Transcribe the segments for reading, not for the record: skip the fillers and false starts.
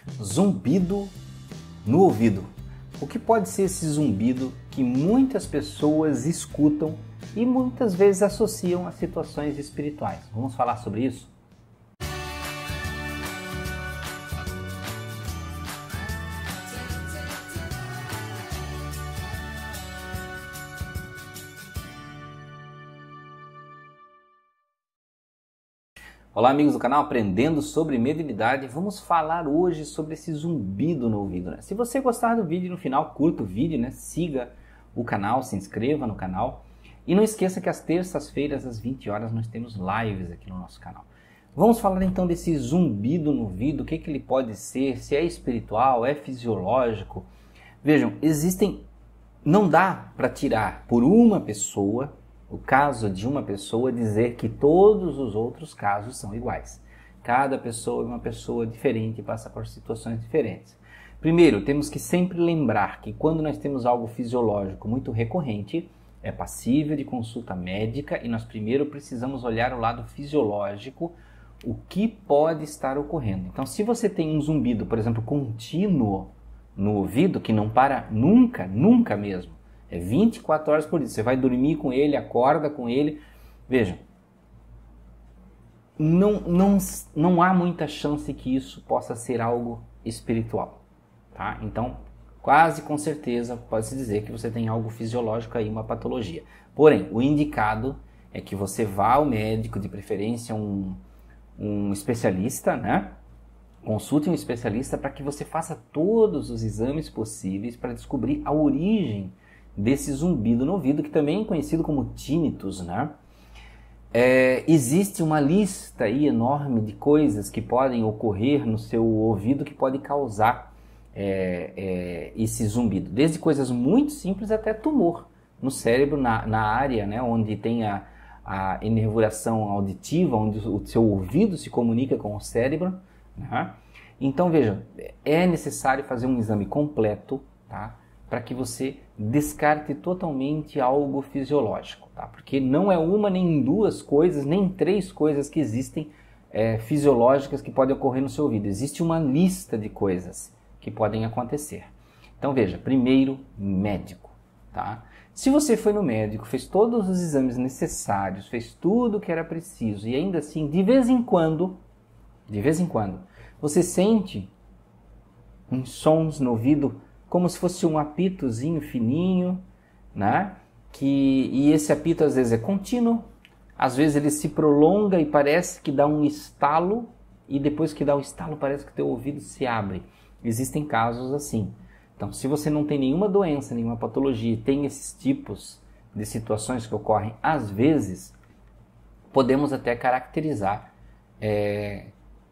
Zumbido no ouvido. O que pode ser esse zumbido que muitas pessoas escutam e muitas vezes associam a situações espirituais? Vamos falar sobre isso? Olá amigos do canal Aprendendo sobre Mediunidade, vamos falar hoje sobre esse zumbido no ouvido, né? Se você gostar do vídeo no final, curta o vídeo, né? Siga o canal, se inscreva no canal e não esqueça que às terças-feiras às 20 horas nós temos lives aqui no nosso canal. Vamos falar então desse zumbido no ouvido, o que ele pode ser, se é espiritual, é fisiológico. Vejam, não dá para tirar por uma pessoa o caso de uma pessoa dizer que todos os outros casos são iguais. Cada pessoa é uma pessoa diferente e passa por situações diferentes. Primeiro, temos que sempre lembrar que quando nós temos algo fisiológico muito recorrente, é passível de consulta médica e nós primeiro precisamos olhar o lado fisiológico, o que pode estar ocorrendo. Então, se você tem um zumbido, por exemplo, contínuo no ouvido, que não para nunca, nunca mesmo, é 24 horas por dia. Você vai dormir com ele, acorda com ele. Vejam, não há muita chance que isso possa ser algo espiritual. Tá? Então, quase com certeza pode-se dizer que você tem algo fisiológico aí, uma patologia. Porém, o indicado é que você vá ao médico, de preferência um especialista, né? Consulte um especialista para que você faça todos os exames possíveis para descobrir a origem desse zumbido no ouvido, que também é conhecido como tinnitus, né? Existe uma lista aí enorme de coisas que podem ocorrer no seu ouvido que pode causar esse zumbido, desde coisas muito simples até tumor no cérebro, na área, né, onde tem a enervação auditiva, onde o seu ouvido se comunica com o cérebro, né? Então veja, é necessário fazer um exame completo, tá? Para que você descarte totalmente algo fisiológico, tá? Porque não é uma, nem duas coisas, nem três coisas que existem fisiológicas que podem ocorrer no seu ouvido. Existe uma lista de coisas que podem acontecer. Então veja, primeiro, médico, tá? Se você foi no médico, fez todos os exames necessários, fez tudo o que era preciso e ainda assim, de vez em quando, você sente uns sons no ouvido como se fosse um apitozinho fininho, né? E esse apito às vezes é contínuo, às vezes ele se prolonga e parece que dá um estalo, e depois que dá o estalo parece que o teu ouvido se abre. Existem casos assim. Então, se você não tem nenhuma doença, nenhuma patologia, e tem esses tipos de situações que ocorrem às vezes, podemos até caracterizar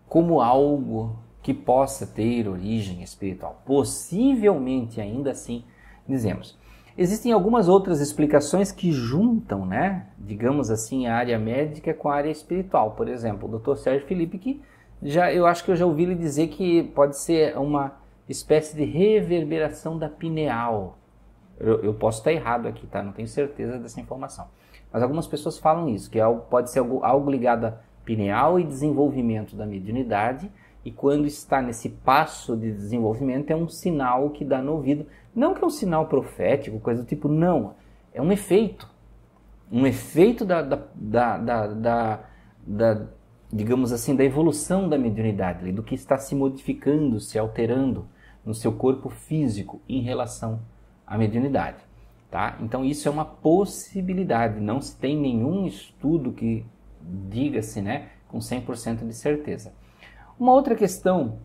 como algo que possa ter origem espiritual. Possivelmente, ainda assim, dizemos. Existem algumas outras explicações que juntam, né, digamos assim, a área médica com a área espiritual. Por exemplo, o Dr. Sérgio Felipe, que eu acho que eu já ouvi ele dizer que pode ser uma espécie de reverberação da pineal. Eu posso estar errado aqui, tá? Não tenho certeza dessa informação. Mas algumas pessoas falam isso, que pode ser algo ligado a pineal e desenvolvimento da mediunidade. E quando está nesse passo de desenvolvimento, é um sinal que dá no ouvido. Não que é um sinal profético, coisa do tipo, não. É um efeito. Um efeito digamos assim, da evolução da mediunidade, do que está se modificando, se alterando no seu corpo físico em relação à mediunidade. Tá? Então isso é uma possibilidade. Não se tem nenhum estudo que diga-se, né, com 100% de certeza. Uma outra questão,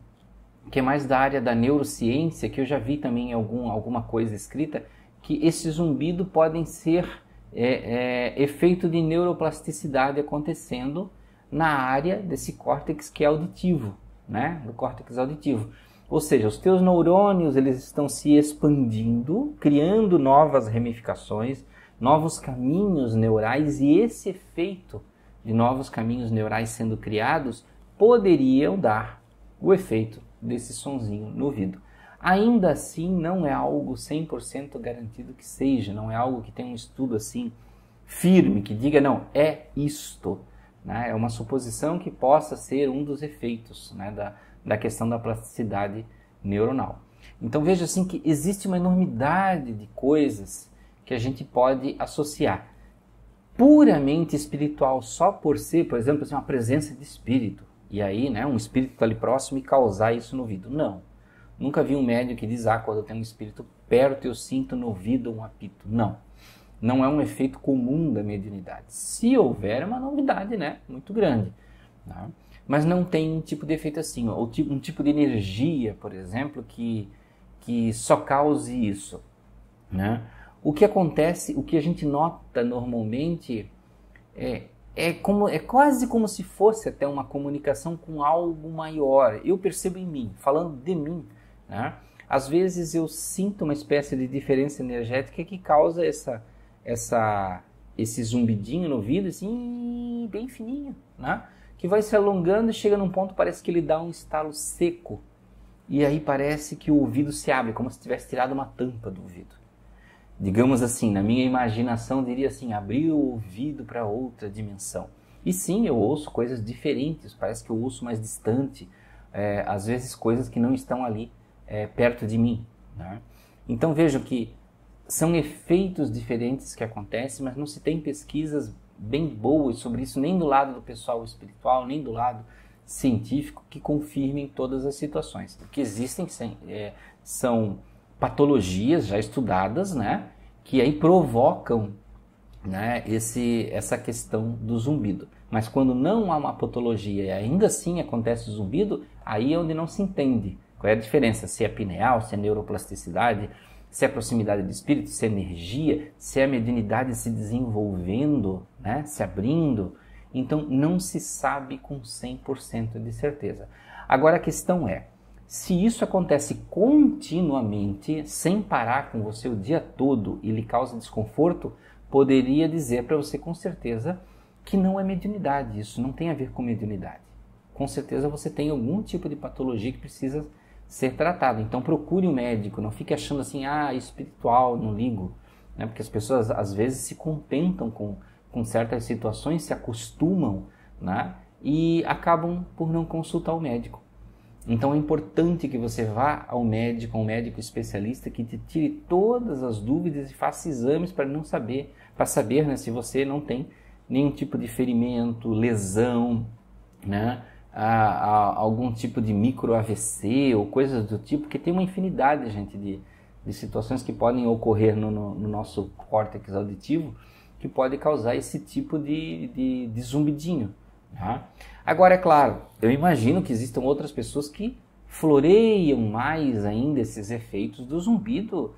que é mais da área da neurociência, que eu já vi também em alguma coisa escrita, que esse zumbido podem ser efeito de neuroplasticidade acontecendo na área desse córtex que é auditivo, né? Do córtex auditivo. Ou seja, os teus neurônios eles estão se expandindo, criando novas ramificações, novos caminhos neurais, e esse efeito de novos caminhos neurais sendo criados poderiam dar o efeito desse sonzinho no ouvido. Ainda assim, não é algo 100% garantido que seja, não é algo que tem um estudo assim firme, que diga, não, é isto. Né? É uma suposição que possa ser um dos efeitos, né, da questão da plasticidade neuronal. Então veja assim que existe uma enormidade de coisas que a gente pode associar. Puramente espiritual, só por ser, por exemplo, assim, uma presença de espírito. E aí, né, um espírito está ali próximo e causar isso no ouvido. Não. Nunca vi um médium que diz, quando eu tenho um espírito perto eu sinto no ouvido um apito. Não. Não é um efeito comum da mediunidade. Se houver, é uma novidade, né, muito grande. Né? Mas não tem um tipo de efeito assim. Ou um tipo de energia, por exemplo, que só cause isso. Né? O que acontece, o que a gente nota normalmente é quase como se fosse até uma comunicação com algo maior. Eu percebo em mim, falando de mim. Né? Às vezes eu sinto uma espécie de diferença energética que causa esse zumbidinho no ouvido, assim, bem fininho, né? Que vai se alongando e chega num ponto, parece que ele dá um estalo seco. E aí parece que o ouvido se abre, como se tivesse tirado uma tampa do ouvido. Digamos assim, na minha imaginação, diria assim, abriu o ouvido para outra dimensão. E sim, eu ouço coisas diferentes, parece que eu ouço mais distante, às vezes coisas que não estão ali perto de mim. Né? Então vejam que são efeitos diferentes que acontecem, mas não se tem pesquisas bem boas sobre isso, nem do lado do pessoal espiritual, nem do lado científico, que confirmem todas as situações. O que existem são patologias já estudadas, né, que aí provocam, né, essa questão do zumbido. Mas quando não há uma patologia e ainda assim acontece o zumbido, aí é onde não se entende qual é a diferença, se é pineal, se é neuroplasticidade, se é proximidade de espírito, se é energia, se é a mediunidade se desenvolvendo, né, se abrindo. Então não se sabe com 100% de certeza. Agora a questão é, se isso acontece continuamente, sem parar com você o dia todo e lhe causa desconforto, poderia dizer para você com certeza que não é mediunidade, isso não tem a ver com mediunidade. Com certeza você tem algum tipo de patologia que precisa ser tratado. Então procure um médico, não fique achando assim, espiritual, não ligo. Né? Porque as pessoas às vezes se contentam com certas situações, se acostumam, né? E acabam por não consultar o médico. Então é importante que você vá ao médico, um médico especialista que te tire todas as dúvidas e faça exames para saber, né, se você não tem nenhum tipo de ferimento, lesão, né, algum tipo de micro AVC ou coisas do tipo, que tem uma infinidade, gente, de situações que podem ocorrer no nosso córtex auditivo que pode causar esse tipo de zumbidinho. Tá? Agora, é claro, eu imagino que existam outras pessoas que floreiam mais ainda esses efeitos do zumbido,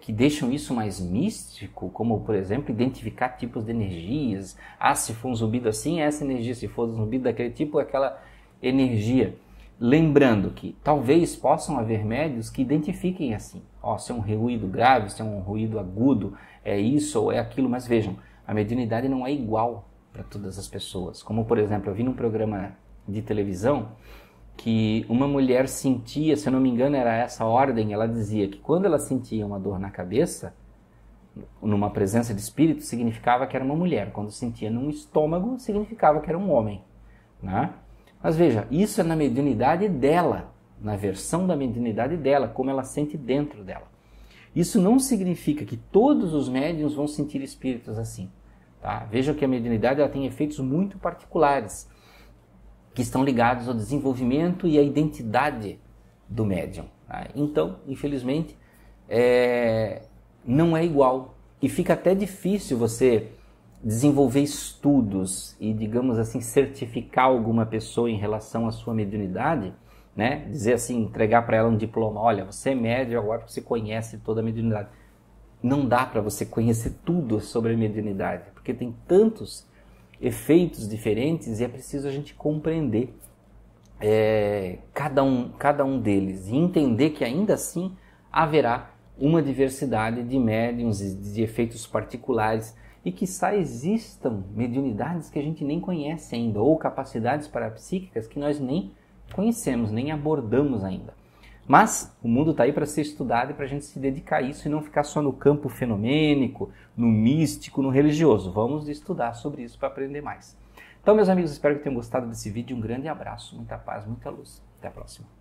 que deixam isso mais místico, como, por exemplo, identificar tipos de energias. Se for um zumbido assim, é essa energia. Se for um zumbido daquele tipo, é aquela energia. Lembrando que talvez possam haver médios que identifiquem assim. Se é um ruído grave, se é um ruído agudo, é isso ou é aquilo. Mas vejam, a mediunidade não é igual para todas as pessoas. Como, por exemplo, eu vi num programa de televisão que uma mulher sentia, se eu não me engano era essa ordem, ela dizia que quando ela sentia uma dor na cabeça, numa presença de espírito, significava que era uma mulher. Quando sentia no estômago, significava que era um homem. Né? Mas veja, isso é na mediunidade dela, na versão da mediunidade dela, como ela sente dentro dela. Isso não significa que todos os médiuns vão sentir espíritos assim. Tá? Vejam que a mediunidade ela tem efeitos muito particulares, que estão ligados ao desenvolvimento e à identidade do médium. Tá? Então, infelizmente, não é igual. E fica até difícil você desenvolver estudos e, digamos assim, certificar alguma pessoa em relação à sua mediunidade, né? Dizer assim, entregar para ela um diploma, olha, você é médium agora porque você conhece toda a mediunidade. Não dá para você conhecer tudo sobre a mediunidade, porque tem tantos efeitos diferentes e é preciso a gente compreender cada um deles e entender que ainda assim haverá uma diversidade de médiuns e de efeitos particulares e quiçá existam mediunidades que a gente nem conhece ainda ou capacidades parapsíquicas que nós nem conhecemos, nem abordamos ainda. Mas o mundo está aí para ser estudado e para a gente se dedicar a isso e não ficar só no campo fenomênico, no místico, no religioso. Vamos estudar sobre isso para aprender mais. Então, meus amigos, espero que tenham gostado desse vídeo. Um grande abraço, muita paz, muita luz. Até a próxima.